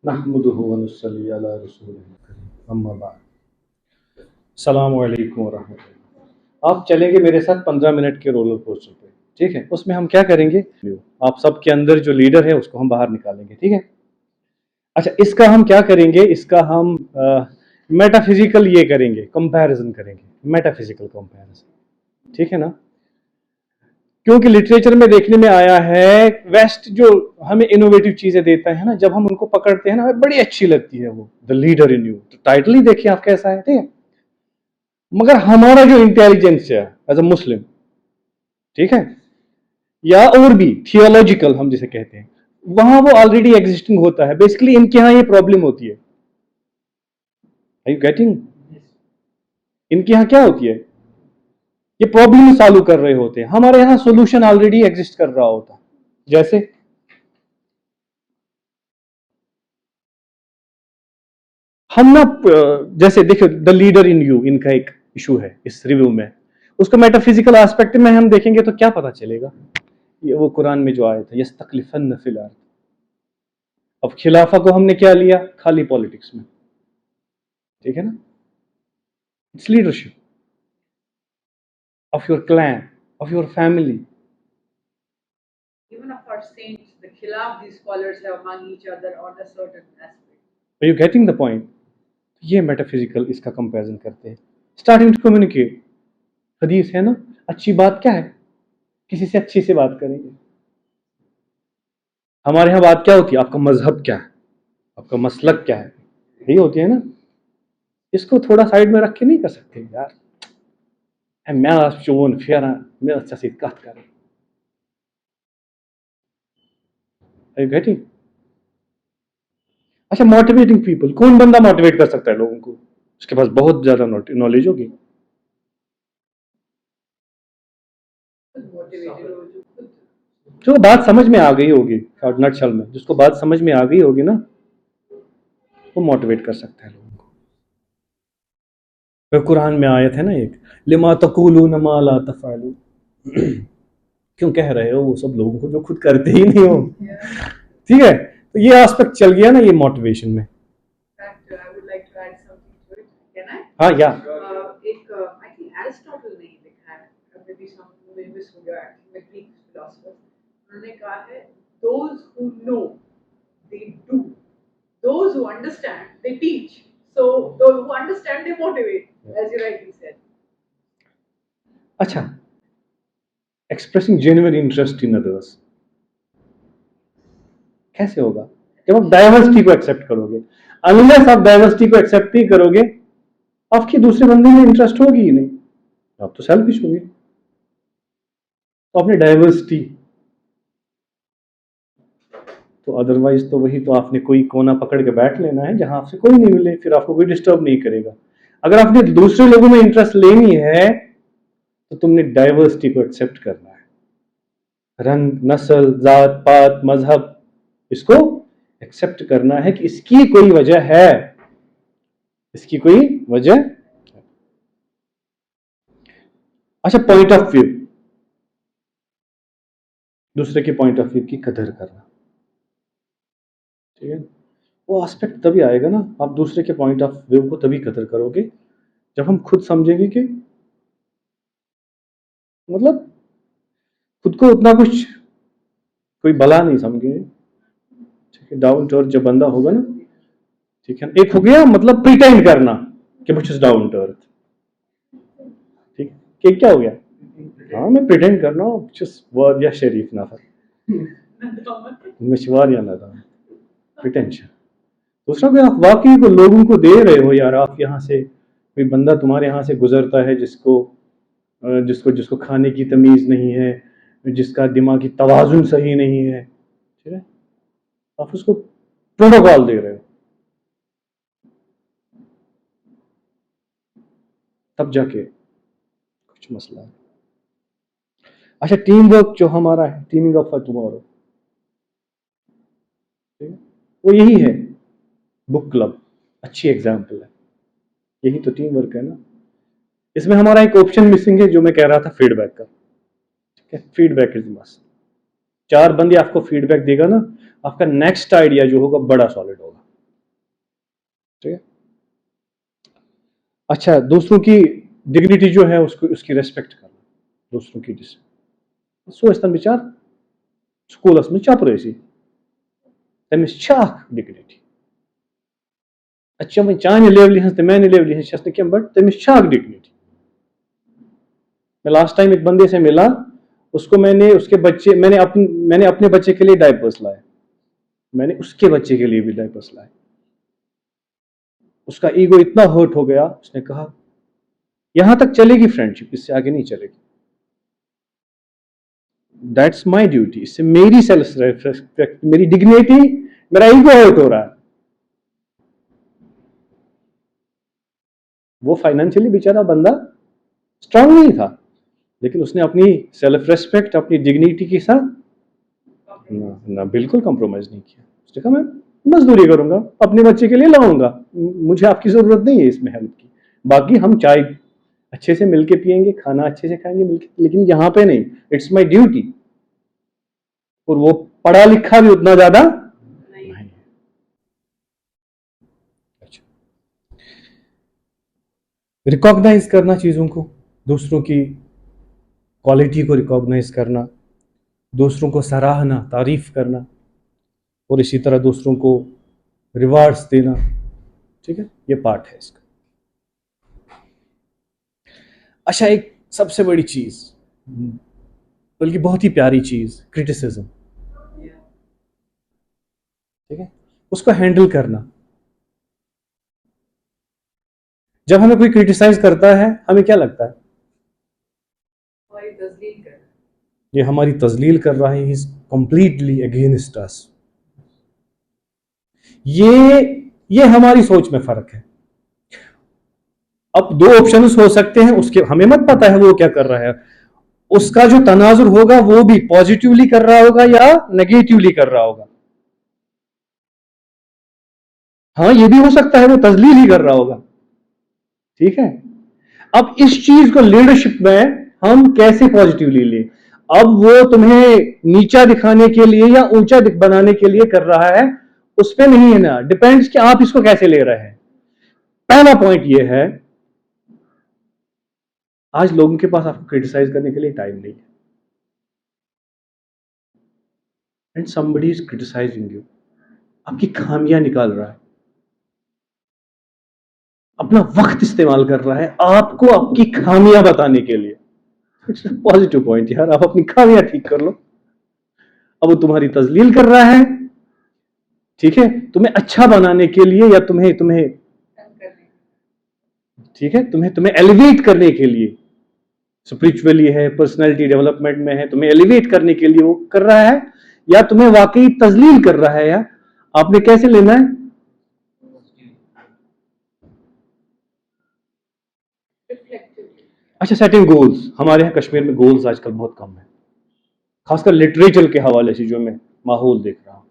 नहमदुहु व नुसल्ली अला रसूलिहिल करीम अम्मा बाद। अस्सलामु अलैकुम व रहमतुल्लाह। आप चलेंगे मेरे साथ 15 मिनट के रोलर कोस्टर पे, ठीक है। उसमें हम क्या करेंगे, आप सबके अंदर जो लीडर है उसको हम बाहर निकालेंगे, ठीक है। अच्छा, इसका हम क्या करेंगे, इसका हम मेटाफिजिकल ये करेंगे, कंपैरिजन करेंगे, मेटाफिजिकल कंपैरिजन, ठीक है ना। क्योंकि लिटरेचर में देखने में आया है, वेस्ट जो हमें इनोवेटिव चीजें देता है ना, जब हम उनको पकड़ते हैं ना, हमें बड़ी अच्छी लगती है वो, द लीडर इन यू। तो टाइटल ही देखिए आप कैसा है, ठीक है। मगर हमारा जो इंटेलिजेंस है एज अ मुस्लिम, ठीक है, या और भी थियोलॉजिकल हम जिसे कहते हैं, वहां वो ऑलरेडी एग्जिस्टिंग होता है। बेसिकली इनके यहां ये प्रॉब्लम होती है। Are you getting? इनके यहां क्या होती है, ये प्रॉब्लम सॉल्व कर रहे होते हैं, हमारे यहां सोल्यूशन ऑलरेडी एग्जिस्ट कर रहा होता। जैसे हम ना, जैसे देखो, द लीडर इन यू इनका एक इशू है इस रिव्यू में। उसको मेटाफिजिकल एस्पेक्ट में हम देखेंगे तो क्या पता चलेगा, ये वो कुरान में जो आया था, यस्तखलिफन्न फिल अर्द। अब खिलाफा को हमने क्या लिया, खाली पॉलिटिक्स में, ठीक है ना। It's leadership of your clan, of your family. Even of our saints, the khilaf these scholars have among each other on a certain aspect. Are you getting the point? ये मेटाफिजिकल इसका comparison करते हैं। Starting to communicate, हदीस है ना, अच्छी बात क्या है, किसी से अच्छी से बात करेंगे। हमारे यहाँ बात क्या होती है, आपका मजहब क्या है, आपका मसलक क्या है, यही होती है ना। इसको थोड़ा साइड में रख के नहीं कर सकते यार, मैं चोन फेरा मैं अच्छा से कत कर। Are you getting? अच्छा, मोटिवेटिंग पीपल, कौन बंदा मोटिवेट कर सकता है लोगों को, उसके पास बहुत ज्यादा नॉलेज होगी। जो बात समझ में आ गई होगी, नटशल में जिसको बात समझ में आ गई होगी ना, वो मोटिवेट कर सकता है लोगों को। फिर कुरान में आयत है ना एक, लिमा तकूलून मा ला तफअलून, क्यों कह रहे हो वो सब लोगों को जो खुद करते ही नहीं हो, ठीक है। तो ये एस्पेक्ट चल गया ना ये मोटिवेशन में। I would like to add something to it. Can I? हाँ, या एक I think Aristotle ने लिखा है, maybe some famous हो गया, the Greek philosophers. उन्होंने कहा है, those who know they do, those who understand they teach. So those who understand they motivate, as you rightly said. अच्छा, expressing genuine interest in others कैसे होगा, जब आप डाइवर्सिटी को एक्सेप्ट करोगे। अनलेस आप डाइवर्सिटी को एक्सेप्ट नहीं करोगे, आपकी दूसरे बंदे में इंटरेस्ट होगी ही नहीं, आप तो सेल्फिश होंगे। तो आपने डाइवर्सिटी, तो अदरवाइज तो वही, तो आपने कोई कोना पकड़ के बैठ लेना है जहां आपसे कोई नहीं मिले, फिर आपको कोई डिस्टर्ब नहीं करेगा। अगर आपने दूसरे लोगों में इंटरेस्ट लेनी है तो तुमने डाइवर्सिटी को एक्सेप्ट करना है। रंग, नस्ल, जात पात, मजहब, इसको एक्सेप्ट करना है कि इसकी कोई वजह है, इसकी कोई वजह। अच्छा, पॉइंट ऑफ व्यू, दूसरे के पॉइंट ऑफ व्यू की कदर करना, ठीक है। वो एस्पेक्ट तभी आएगा ना, आप दूसरे के पॉइंट ऑफ व्यू को तभी कदर करोगे जब हम खुद समझेंगे कि मतलब खुद को उतना कुछ कोई भला नहीं समझे, ठीक है। डाउन टू अर्थ जब बंदा होगा ना, ठीक है। एक हो गया मतलब प्रिटेंड करना कि मुझे डाउन टू अर्थ, ठीक है। कि क्या हो गया, हाँ मैं प्रिटेंड कर रहा हूँ, वर्ड या शरीफ नफर मशवार या नदाम, प्रिटेंशन। दूसरा कोई आप वाकई को लोगों को दे रहे हो यार, आप यहाँ से कोई बंदा तुम्हारे यहाँ से गुजरता है जिसको जिसको जिसको खाने की तमीज नहीं है, जिसका दिमागी तवाजुन सही नहीं है, ठीक है, आप उसको प्रोटोकॉल दे रहे हो, तब जाके कुछ मसला है। अच्छा, टीम वर्क जो हमारा है, टीमिंग अप फॉर टुमारो, ठीक है, वो यही है। बुक क्लब अच्छी एग्जाम्पल है, यही तो टीम वर्क है ना। इसमें हमारा एक ऑप्शन मिसिंग है जो मैं कह रहा था, फीडबैक का। ठीक है, फीडबैक इज मस्ट। 4 बंदे आपको फीडबैक देगा ना, आपका नेक्स्ट आइडिया जो होगा बड़ा सॉलिड होगा। ठीक है। अच्छा, दूसरों की डिग्निटी जो है उसको, उसकी रेस्पेक्ट करना, दूसरों की सो इस विचार स्कूलस में चपरेसी तमिस छाक डिग्निटी। अच्छा वो चाने लेवल हज तो मैंने लेवल हज क्या, बट तमिस छाक डिग्निटी। मैं लास्ट टाइम एक बंदे से मिला, उसको मैंने उसके बच्चे मैंने अपने बच्चे के लिए डायपर्स लाए, मैंने उसके बच्चे के लिए भी डायपर्स लाए। उसका ईगो इतना हर्ट हो गया, उसने कहा यहां तक चलेगी फ्रेंडशिप, इससे आगे नहीं चलेगी। दैट्स माई ड्यूटी, इससे मेरी सेल्फ रेस्पेक्ट, मेरी डिग्निटी, मेरा ईगो हर्ट हो रहा है। वो फाइनेंशियली बेचारा बंदा स्ट्रांग नहीं था, लेकिन उसने अपनी सेल्फ रेस्पेक्ट, अपनी डिग्निटी के साथ ना बिल्कुल कॉम्प्रोमाइज नहीं किया। उसने कहा मैं मजदूरी करूंगा, अपने बच्चे के लिए लाऊंगा, मुझे आपकी जरूरत नहीं है इसमें हेल्प की। बाकी हम चाय अच्छे से मिलके पियेंगे, खाना अच्छे से खाएंगे मिलके, लेकिन यहां पे नहीं, इट्स माय ड्यूटी। और वो पढ़ा लिखा भी उतना ज्यादा नहीं है। अच्छा, रिकॉग्नाइज करना चीजों को, दूसरों की क्वालिटी को रिकॉग्नाइज करना, दूसरों को सराहना, तारीफ करना, और इसी तरह दूसरों को रिवार्ड्स देना। ठीक है, ये पार्ट है इसका। अच्छा, एक सबसे बड़ी चीज, बल्कि बहुत ही प्यारी चीज, क्रिटिसिज्म। ठीक है, उसको हैंडल करना। जब हमें कोई क्रिटिसाइज करता है, हमें क्या लगता है? ये हमारी तजलील कर रहा है, इज कंप्लीटली अगेंस्ट अस। ये हमारी सोच में फर्क है। अब 2 ऑप्शंस हो सकते हैं, उसके हमें मत पता है वो क्या कर रहा है। उसका जो तनाजुर होगा वो भी पॉजिटिवली कर रहा होगा या नेगेटिवली कर रहा होगा। हाँ, ये भी हो सकता है वो तजलील ही कर रहा होगा। ठीक है, अब इस चीज को लीडरशिप में हम कैसे पॉजिटिवली ले। अब वो तुम्हें नीचा दिखाने के लिए या ऊंचा बनाने के लिए कर रहा है, उस पर नहीं है ना, डिपेंड्स कि आप इसको कैसे ले रहे हैं। पहला पॉइंट ये है, आज लोगों के पास आपको क्रिटिसाइज करने के लिए टाइम नहीं है, and somebody is criticising you, आपकी खामियां निकाल रहा है, अपना वक्त इस्तेमाल कर रहा है आपको आपकी खामियां बताने के लिए। पॉजिटिव पॉइंट यार, आप अपनी खामियां ठीक कर लो। अब वो तुम्हारी तजलील कर रहा है, ठीक है, तुम्हें अच्छा बनाने के लिए, या तुम्हें तुम्हें ठीक है, तुम्हें एलिवेट करने के लिए, स्पिरिचुअली है, पर्सनालिटी डेवलपमेंट में है, तुम्हें एलिवेट करने के लिए वो कर रहा है, या तुम्हें वाकई तजलील कर रहा है। या आपने कैसे लेना है? अच्छा, सेटिंग गोल्स। हमारे यहाँ कश्मीर में गोल्स आजकल बहुत कम है, खासकर लिटरेचर के हवाले से जो मैं माहौल देख रहा हूं,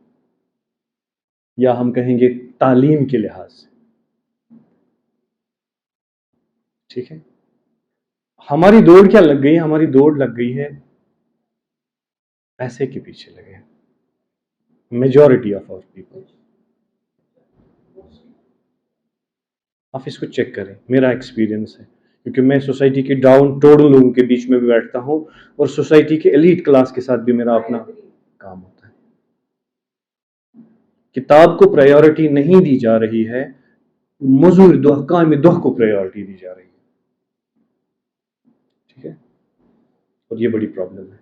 या हम कहेंगे तालीम के लिहाज से। ठीक है, हमारी दौड़ क्या लग गई है? हमारी दौड़ लग गई है पैसे के पीछे लगे हैं, मेजॉरिटी ऑफ आवर पीपल। आप इसको चेक करें, मेरा एक्सपीरियंस है, क्योंकि मैं सोसाइटी के डाउन टोडन लोगों के बीच में भी बैठता हूं, और सोसाइटी के एलीट क्लास के साथ भी मेरा अपना काम होता है। किताब को प्रायोरिटी नहीं दी जा रही है, मजूर दोह, काम दोह को प्रायोरिटी दी जा रही है। ठीक है, और ये बड़ी प्रॉब्लम है।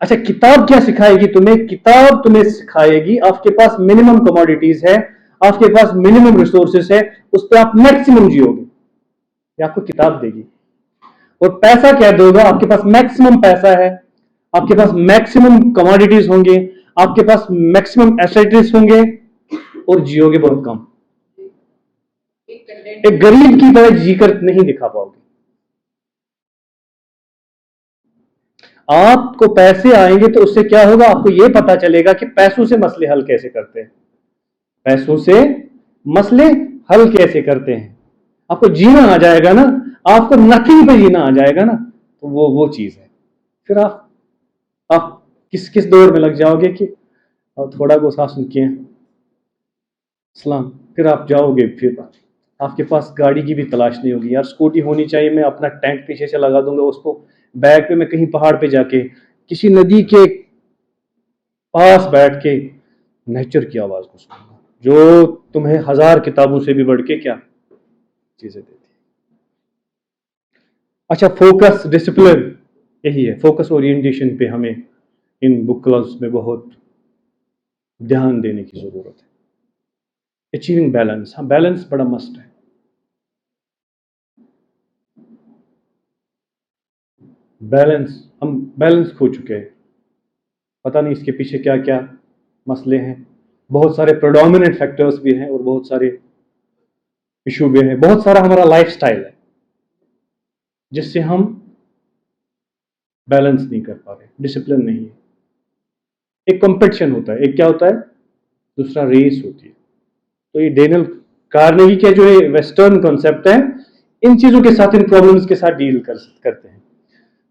अच्छा, किताब क्या सिखाएगी तुम्हें? किताब तुम्हें सिखाएगी, आपके पास मिनिमम कमोडिटीज है, आपके पास मिनिमम रिसोर्सेस है, उस पर आप मैक्सिमम जियोगे, ये आपको किताब देगी। और पैसा क्या दोगा? आपके पास मैक्सिमम पैसा है, आपके पास मैक्सिमम कमोडिटीज होंगे, आपके पास मैक्सिमम एसेट्स होंगे, और जियोगे बहुत कम। एक गरीब की तरह जीकर नहीं दिखा पाओगे। आपको पैसे आएंगे तो उससे क्या होगा? आपको यह पता चलेगा कि पैसों से मसले हल कैसे करते हैं, पैसों से मसले हल कैसे करते हैं। आपको जीना आ जाएगा ना, आपको नथिंग पे जीना आ जाएगा ना, तो वो चीज है। फिर आप किस किस दौर में लग जाओगे कि थोड़ा गोसा सुन के सलाम, फिर आप जाओगे, फिर आपके पास गाड़ी की भी तलाश नहीं होगी। यार स्कूटी होनी चाहिए, मैं अपना टैंक पीछे से लगा दूंगा, उसको बैग पे मैं कहीं पहाड़ पे जाके किसी नदी के पास बैठ के नेचर की आवाज को सुनूंगा, जो तुम्हें हजार किताबों से भी बढ़ के क्या चीजें देती है। अच्छा, फोकस डिसिप्लिन, यही है फोकस ओरिएंटेशन पे हमें इन बुक क्लब्स में बहुत ध्यान देने की जरूरत है। अचीविंग बैलेंस, हाँ बैलेंस बड़ा मस्ट है। बैलेंस, हम बैलेंस खो चुके हैं, पता नहीं इसके पीछे क्या क्या मसले हैं। बहुत सारे प्रोडोमिनेंट फैक्टर्स भी हैं और बहुत सारे इशू भी हैं। बहुत सारा हमारा लाइफस्टाइल है जिससे हम बैलेंस नहीं कर पा रहे, डिसिप्लिन नहीं है। एक कंपटीशन होता है, एक क्या होता है, दूसरा रेस होती है। तो ये डेनियल कार्नेगी के जो ये वेस्टर्न कॉन्सेप्ट है, इन चीजों के साथ, इन प्रॉब्लम्स के साथ डील करते हैं।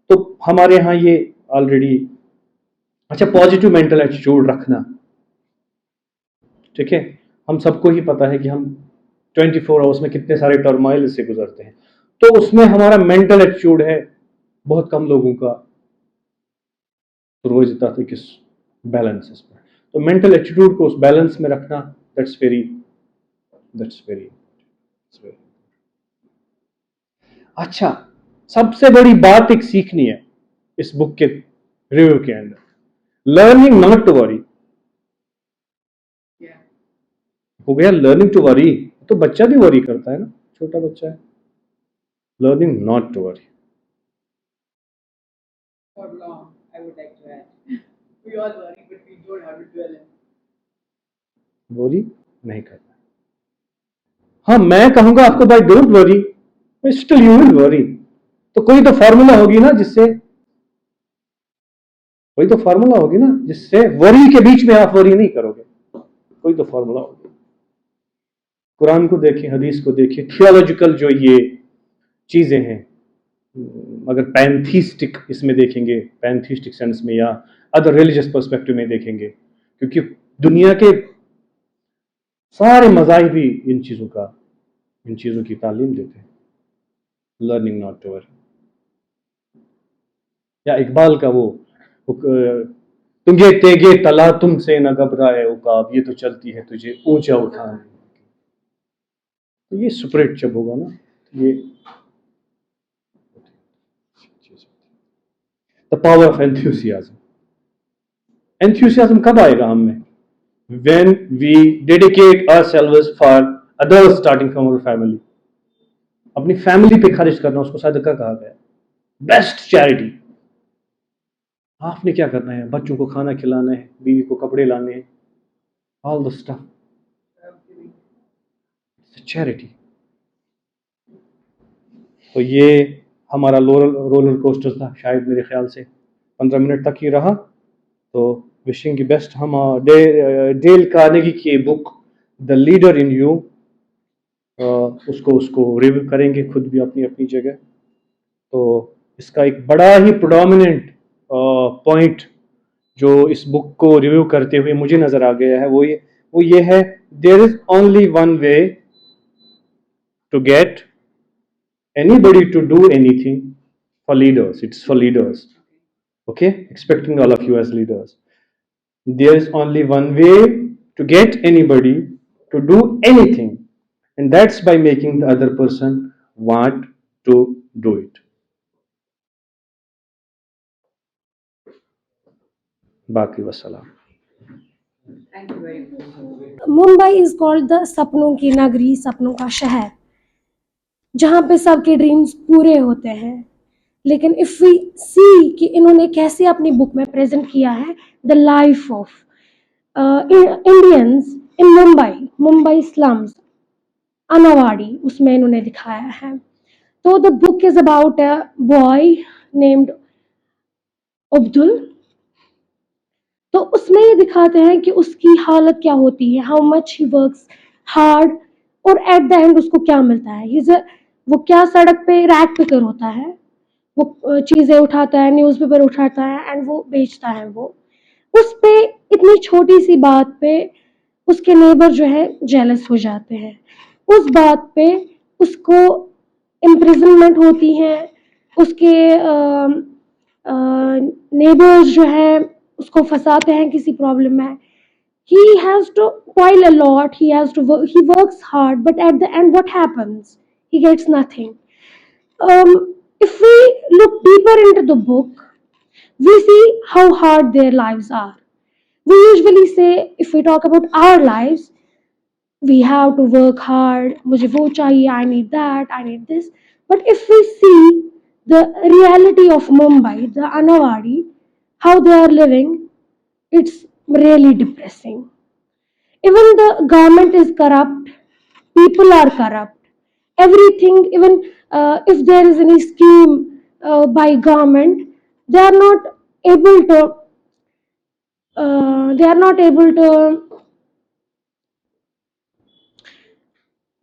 तो हमारे यहाँ ये ऑलरेडी, अच्छा पॉजिटिव मेंटल एटीट्यूड रखना, ठीक है। हम सबको ही पता है कि हम 24 आवर्स में कितने सारे टर्माइल से गुजरते हैं, तो उसमें हमारा मेंटल एटीट्यूड है बहुत कम लोगों का, तो रोज जाता है किस बैलेंस पर। तो मेंटल एटीट्यूड को उस बैलेंस में रखना, दैट्स वेरी दैट्स वेरी अच्छा। सबसे बड़ी बात एक सीखनी है इस बुक के रिव्यू के अंदर, learning not to worry. Yeah. हो गया लर्निंग टू वरी, तो बच्चा भी वरी करता है ना, छोटा बच्चा है। Learning not to worry, For long, I would like to add. We all worry, but we don't have to dwell in. Worry नहीं करना। हाँ मैं कहूंगा आपको भाई don't worry, still you will worry. तो कोई तो फार्मूला होगी ना जिससे, कोई तो फार्मूला होगी ना जिससे वरी के बीच में आप वरी नहीं करोगे, कोई तो फार्मूला होगी। कुरान को देखें, हदीस को देखें, थियोलॉजिकल जो ये चीजें हैं, अगर पैंथीस्टिक इसमें देखेंगे, पैंथीस्टिक सेंस में या अदर रिलीजियस पर्सपेक्टिव में देखेंगे, क्योंकि दुनिया के सारे मज़ाहिब भी इन चीज़ों की तालीम देते हैं, लर्निंग नॉट टू वरी। या इकबाल का वो तुंगे तेगे तला तुमसे न घबराए उकाब, ये तो चलती है तुझे ऊंचा उठाने। तो ये स्पिरिट जब होगा ना, ये the power of enthusiasm. Enthusiasm कब आएगा हम में? when we dedicate ourselves for others, starting from our family। अपनी फैमिली पे खर्च करना, उसको सदका कहा गया, बेस्ट चैरिटी। आपने क्या करना है? बच्चों को खाना खिलाना है, बीवी को कपड़े लाने हैं, ऑल द स्टफ, चैरिटी। तो ये हमारा रोलर कोस्टर था, शायद मेरे ख्याल से 15 मिनट तक ही रहा। तो विशिंग यू बेस्ट। हम डेल कार्नेगी की book the leader in you, उसको रिव्यू करेंगे खुद भी अपनी अपनी जगह। तो इसका एक बड़ा ही प्रोडोमिनेंट पॉइंट जो इस बुक को रिव्यू करते हुए मुझे नजर आ गया है, वो ये है, there is only one way to get anybody to do anything for leaders. It's for leaders. Okay? Expecting all of you as leaders. There is only one way to get anybody to do anything, and that's by making the other person want to do it. Baki wassalam. Thank you very much. Mumbai is called the सपनों की नगरी, सपनों का शहर, जहाँ पे सबके dreams पूरे होते हैं। लेकिन इफ वी सी कि इन्होंने कैसे अपनी बुक में प्रेजेंट किया है the life of Indians in Mumbai slums, Annawadi, उसमें इन्होंने दिखाया है। तो the book is about a boy named Abdul. तो उसमें ये दिखाते हैं कि उसकी हालत क्या होती है, how much he works hard और एट द एंड उसको क्या मिलता है, वो क्या सड़क पे रैक पिकर होता है, वो चीज़ें उठाता है, न्यूज़पेपर उठाता है एंड वो बेचता है। वो उस पे इतनी छोटी सी बात पे उसके नेबर जो है जेलस हो जाते हैं, उस बात पे उसको इम्प्रिजनमेंट होती है, उसके नेबर्स जो है उसको फंसाते हैं किसी प्रॉब्लम में। He has to toil a lot, he works hard, but at the end what happens? He gets nothing. If we look deeper into the book, we see how hard their lives are. We usually say, if we talk about our lives, we have to work hard, mujhe wo chahiye, I need that, I need this. But if we see the reality of Mumbai, the Anawadi, how they are living, it's really depressing. Even the government is corrupt, people are corrupt, everything, even if there is any scheme by government, they are not able to they are not able to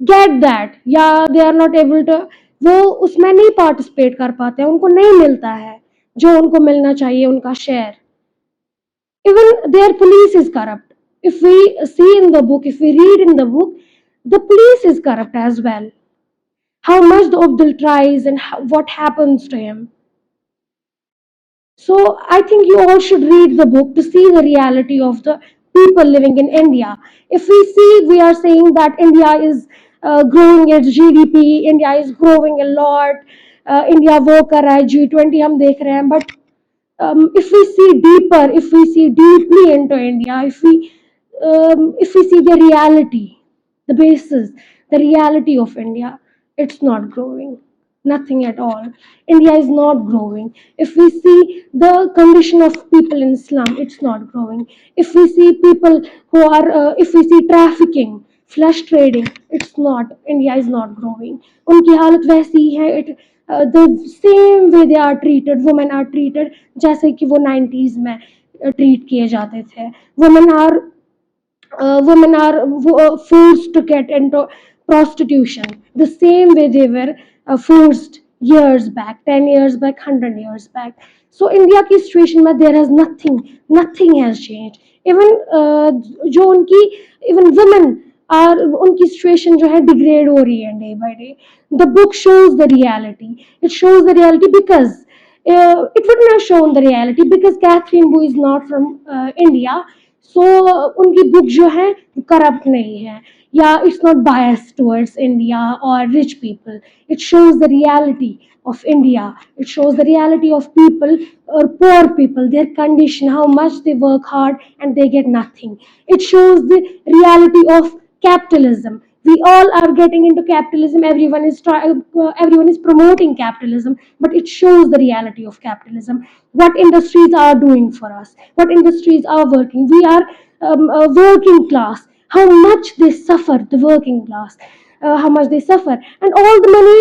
get that, या they are not able to, वो उसमें नहीं participate कर पाते हैं, उनको नहीं मिलता है जो उनको मिलना चाहिए उनका share. Even their police is corrupt. If we see in the book, if we read in the book, the police is corrupt as well. How much the Abdul tries and what happens to him. So I think you all should read the book to see the reality of the people living in India. If we see, we are saying that India is growing its GDP, India is growing a lot, India वो कर रहा है, G20 हम देख रहे हैं, but if we see deeper, if we see deeply into India, if we see the reality, the basis, the reality of India, it's not growing. Nothing at all. India is not growing. If we see the condition of people in slum, it's not growing. If we see people who are, if we see trafficking, flesh trading, it's not. India is not growing. उनकी हालत वैसी ही है. The same way they are treated, women are treated जैसे कि वो 90s में treat किए जाते थे. Women are forced to get into prostitution the same way they were forced years back, 10 years back, 100 years back. So India की situation में there has nothing has changed. Even जो उनकी even women are, उनकी situation जो है degrade हो रही है day by day. The book shows the reality. It shows the reality because it would not show the reality because Catherine Boo is not from India. So उनकी book जो है corrupt नहीं है, या it's not biased towards India और rich people. It shows the reality of India. It shows the reality of people or poor people, their condition, how much they work hard and they get nothing. It shows the reality of capitalism. We all are getting into capitalism. Everyone is promoting capitalism, but it shows the reality of capitalism. What industries are doing for us? What industries are working? We are a working class. How much they suffer, the working class. How much they suffer, and all the money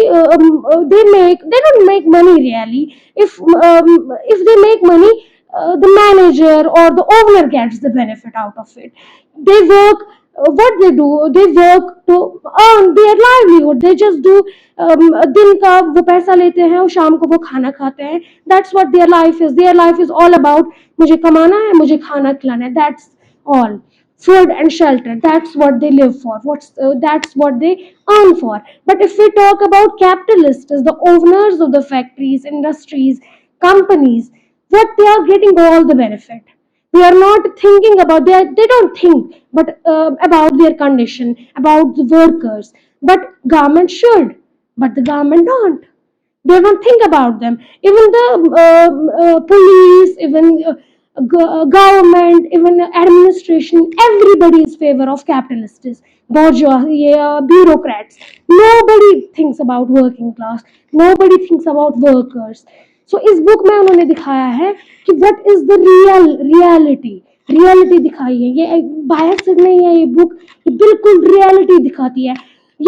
they don't make money really. If they make money, the manager or the owner gets the benefit out of it. They work, what they do, they work to earn their livelihood. They just do दिन का वो पैसा लेते हैं और शाम को वो खाना खाते हैं. That's what their life is. Their life is all about मुझे कमाना है, मुझे खाना खिलाना है. That's all. Food and shelter, that's what they live for. That's what they earn for. But if we talk about capitalists, the owners of the factories, industries, companies, what they are getting all the benefit. They are not thinking about, they don't think but about their condition, about the workers. But government should, but the government don't think about them. Even the police, even government, even administration, everybody is favor of capitalists, bourgeois, bureaucrats. Nobody thinks about working class. Nobody thinks about workers. So इस book में उन्होंने दिखाया है कि what is the reality दिखाई है. ये बायस नहीं है ये बुक, ये बिल्कुल reality दिखाती है.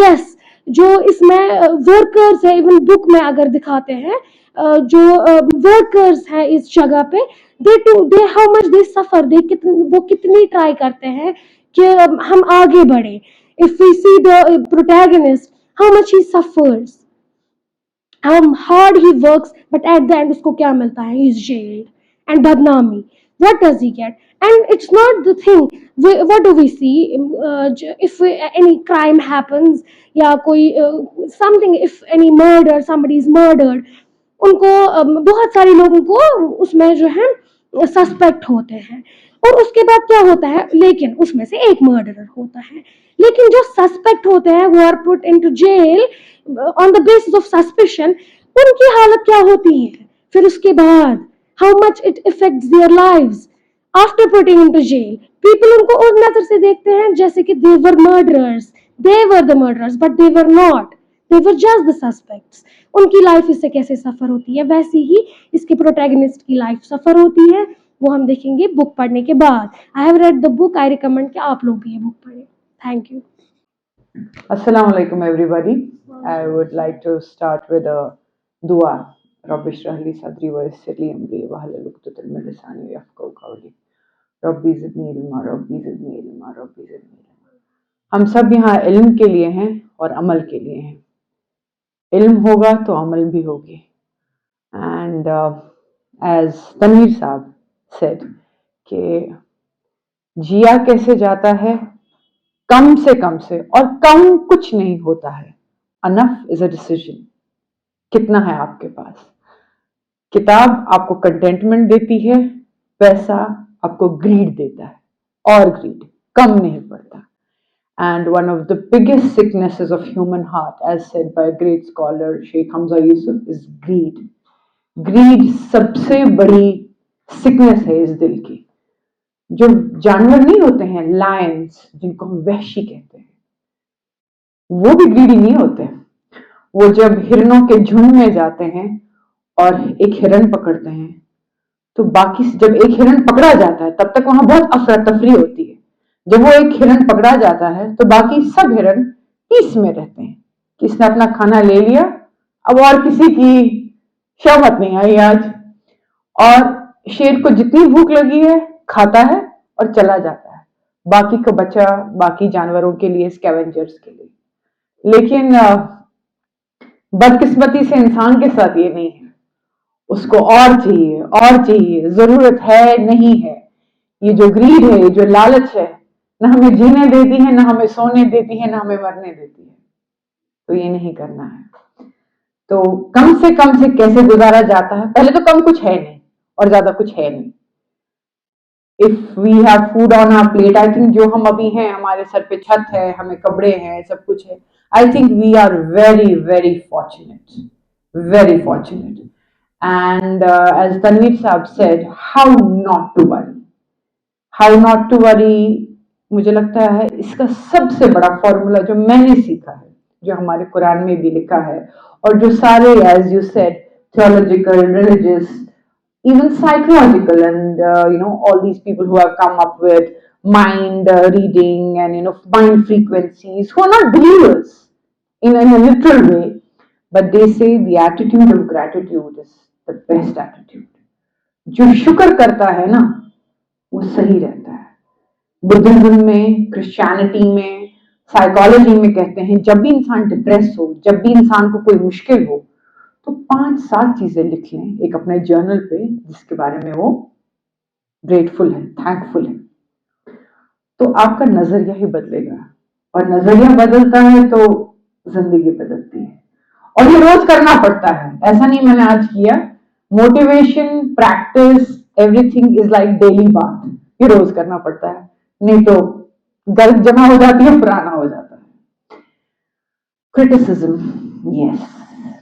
Yes, जो इसमें वर्कर्स है, इवन बुक में अगर दिखाते हैं जो वर्कर्स हैं इस जगह पे, दे हाउ मच दे सफर, वो कितनी ट्राई करते हैं कि हम आगे बढ़े. if we see the protagonist, how much he suffers, how hard he works, but at the end उसको क्या मिलता है? He is jailed and बदनामी. What does he get? And it's not the thing. What do we see? If any crime happens या कोई something, if any murder, somebody is murdered, उनको बहुत सारे लोगों को उसमें जो है सस्पेक्ट होते हैं, और उसके बाद क्या होता है? लेकिन उसमें से एक मर्डरर होता है, लेकिन जो सस्पेक्ट होते हैं वो are put into jail on the basis of suspicion, उनकी हालत क्या होती है फिर उसके बाद? How much it effects their lives after putting into jail. People उनको और नजर से देखते हैं जैसे कि they were murderers, they were the murderers, but they were not, they were just the suspects. उनकी लाइफ इससे कैसे सफर होती है, वैसे ही इसके प्रोटैगनिस्ट की लाइफ सफर होती है. वो हम देखेंगे बुक पढ़ने के बाद. I have read the book, I recommend कि आप लोग भी ये बुक पढ़ें. Thank you. Assalamu alaikum everybody. I would like to start with a dua. Rabbi shrah li sadri wa yassir li amri wahlul 'uqdatam min lisani yafqahu qawli. Rabbi zidni ilma, Rabbi zidni ilma, Rabbi zidni ilma. हम सब यहाँ इल्म के लिए हैं और अमल के लिए हैं. इल्म होगा तो अमल भी होगी. And as तनवीर साहब said कि जिया कैसे जाता है कम से, और कम कुछ नहीं होता है. Enough is a decision. कितना है आपके पास? किताब आपको कंटेंटमेंट देती है, पैसा आपको ग्रीड देता है, और ग्रीड कम नहीं पड़ता. And one of the biggest sicknesses of human heart, as said by great scholar Sheikh Hamza Yusuf, is greed. Greed सबसे बड़ी सिकनेस है इस दिल की. जो जानवर नहीं होते हैं, लायंस जिनको हम वहशी कहते हैं, वो भी ग्रीडी नहीं होते. वो जब हिरणों के झुंड में जाते हैं और एक हिरण पकड़ते हैं, तो बाकी जब एक हिरण पकड़ा जाता है तब तक वहां बहुत अफरा तफरी होती है. जब वो एक हिरण पकड़ा जाता है तो बाकी सब हिरण पीस में रहते हैं कि इसने अपना खाना ले लिया, अब और किसी की शौकत नहीं आई आज. और शेर को जितनी भूख लगी है खाता है और चला जाता है, बाकी का बचा बाकी जानवरों के लिए, स्कैवेंजर्स के लिए. लेकिन बदकिस्मती से इंसान के साथ ये नहीं है. उसको और चाहिए, जरूरत है नहीं है. ये जो ग्रीड है, ये जो लालच है, ना हमें जीने देती है, ना हमें सोने देती है, ना हमें मरने देती है. तो ये नहीं करना है. तो कम से कैसे गुजारा जाता है? पहले तो कम कुछ है नहीं और ज्यादा कुछ है नहीं. If we have food on our plate, I think जो हम अभी हैं, हमारे सर पे छत है, हमें कपड़े हैं, सब कुछ है. I think we are very very fortunate, very fortunate. And as Tanvir साहब said, how not to worry, how not to worry. मुझे लगता है इसका सबसे बड़ा फॉर्मूला जो मैंने सीखा है, जो हमारे कुरान में भी लिखा है, और जो सारे as you said theological, religious, even psychological, and all these people who have come up with mind reading and mind frequencies, who are not believers in a literal way, but they say the attitude of gratitude is the best attitude. जो शुक्र करता है ना, वो सही रहता है. Buddhism में, क्रिश्चियनिटी में, साइकोलॉजी में कहते हैं जब भी इंसान डिप्रेस हो, जब भी इंसान को कोई मुश्किल हो, तो 5-7 चीजें लिख लें एक अपने जर्नल पे जिसके बारे में वो ग्रेटफुल है, थैंकफुल है. तो आपका नजरिया ही बदलेगा, और नजरिया बदलता है तो जिंदगी बदलती है. और ये रोज करना पड़ता है, ऐसा नहीं मैंने आज किया. Motivation, practice, everything is like daily बात. ये रोज करना पड़ता है, नहीं तो गर्द जमा हो जाती है, पुराना हो जाता है. Criticism, yes,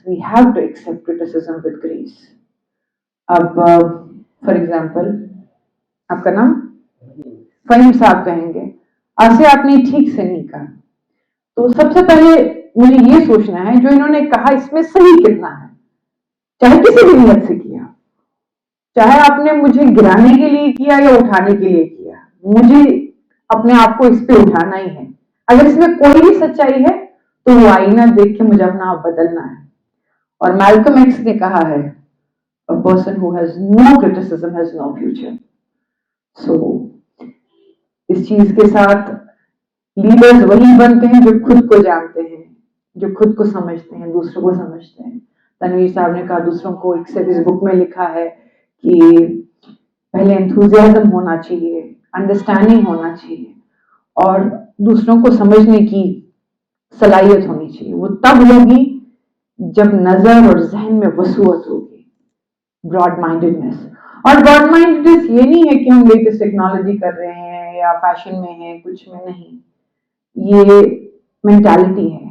we have to accept criticism with grace. अब फॉर एग्जाम्पल, आपका नाम फहीम साहब कहेंगे, ऐसे आपने ठीक से नहीं कहा. तो सबसे पहले मुझे ये सोचना है जो इन्होंने कहा इसमें सही कितना है. चाहे किसी भी नियत से किया, चाहे आपने मुझे गिराने के लिए किया या उठाने के लिए किया, मुझे अपने आप को इस पे उठाना ही है. अगर इसमें कोई भी सच्चाई है तो वो आईना देख के मुझे अपना आप बदलना है. और मैल्कम एक्स ने कहा है, a person who has no criticism has no future. So इस चीज के साथ लीडर्स वही बनते हैं जो खुद को जानते हैं, जो खुद को समझते हैं, दूसरों को समझते हैं। तनवीर साहब ने कहा दूसरों को, एक से इस बुक में लिखा है कि पहले एंथुजियाज्म होना चाहिए, अंडरस्टैंडिंग होना चाहिए और दूसरों को समझने की सलाहियत होनी चाहिए। वो तब होगी जब नजर और जहन में वसूअत होगी, ब्रॉड माइंडेडनेस। और ब्रॉड माइंडेडनेस ये नहीं है कि हम लेटेस्ट टेक्नोलॉजी कर रहे हैं या फैशन में है, कुछ में नहीं। ये मेंटालिटी है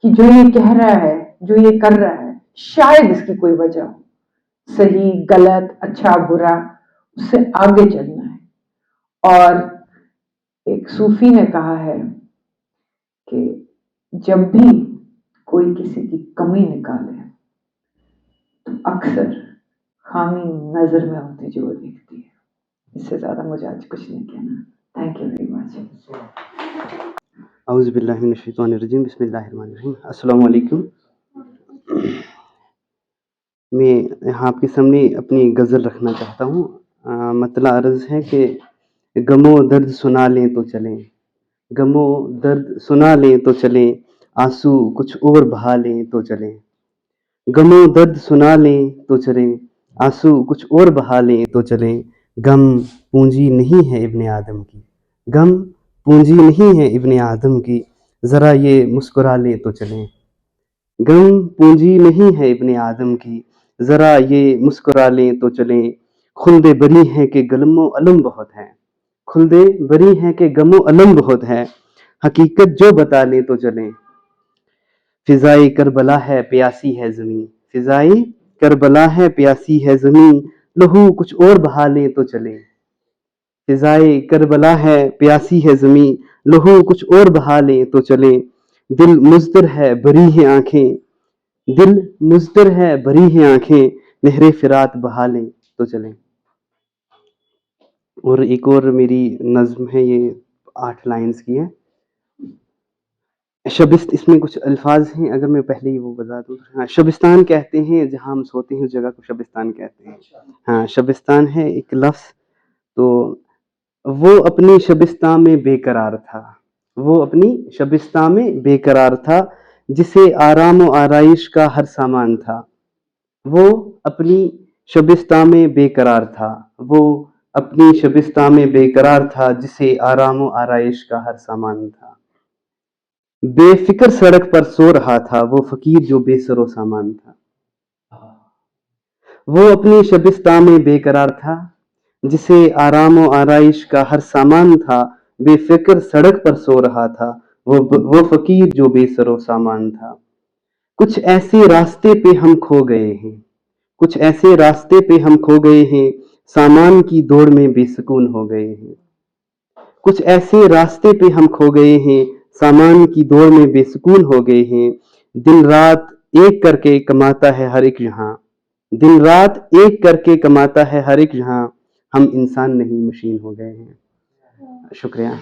कि जो ये कह रहा है, जो ये कर रहा है, शायद इसकी कोई वजह हो, सही गलत अच्छा बुरा, उससे आगे चलना है। और एक सूफी ने कहा है कि जब भी कोई किसी की कमी निकाले तो अक्सर खामी नजर में होती जो वो दिखती है। इससे ज्यादा मुझे आज कुछ नहीं कहना। Thank you very much. औज़ुबिल्लाहि मिनश्शैतानिर्रजीम, बिस्मिल्लाहिर्रहमानिर्रहीम। अस्सलामु अलैकुम। मैं यहाँ आपके सामने अपनी गज़ल रखना चाहता हूँ। मतला अर्ज़ है कि गमो दर्द सुना लें तो चलें, गमो दर्द सुना लें तो चलें, आंसू कुछ और बहा लें तो चलें। गमो दर्द सुना लें तो चलें, आंसू कुछ और बहा लें तो चलें। गम पूंजी नहीं है इब्ने आदम की, गम पूंजी नहीं है इब्ने आदम की, ज़रा ये मुस्कुरा लें तो चलें। गम पूंजी नहीं है इब्ने आदम की, ज़रा ये मुस्कुरा लें तो चलें। खुल्दे बरी हैं कि गमो अलम बहुत है, खुल्दे बरी हैं कि गमो अलम बहुत है, हकीकत जो बता लें तो चलें। फिजाई करबला है प्यासी है ज़मीं, फिजाई करबला है प्यासी है ज़मीं, लहू कुछ और बहा लें तो चलें। फिजाई करबला है प्यासी है ज़मीं, लहू कुछ और बहा लें तो चलें। दिल मुज़्तर है भरी हैं आँखें, दिल मुज़्तर है भरी हैं आँखें, नहरे फ़िरात बहा लें तो चलें। और एक और मेरी नज़्म है, ये 8 लाइन्स की है। शबिस्त, इसमें कुछ अल्फाज हैं, अगर मैं पहले ही वो बता दूँ। हाँ, शबिस्तान कहते हैं जहाँ हम सोते हैं, उस जगह को शबिस्तान कहते हैं। हाँ, शबिस्तान है एक लफ्ज़। तो वो अपनी शबिस्तान में बेकरार था, वो अपनी शबिस्तान में बेकरार था, जिसे आराम व आराइश का हर सामान था। वो अपनी शबिस्तान में बेकरार था, वो अपनी शबिस्तान में बेकरार था, जिसे आराम व आराइश का हर सामान था। बेफिक्र सड़क पर सो रहा था वो फकीर जो बेसरो सामान था। वो अपनी शबिस्तान में बेकरार था, जिसे आराम व आराइश का हर सामान था। बेफिक्र सड़क पर सो रहा था वो फकीर जो बेसरो सामान था। कुछ ऐसे रास्ते पे हम खो गए हैं, कुछ ऐसे रास्ते पे हम खो गए हैं, सामान की दौड़ में बेसुकून हो गए हैं। कुछ ऐसे रास्ते पे हम खो गए हैं, सामान की दौड़ में बेसुकून हो गए हैं। दिन रात एक करके कमाता है हर एक यहाँ, दिन रात एक करके कमाता है हर एक यहाँ, हम इंसान नहीं मशीन हो गए हैं। शुक्रिया।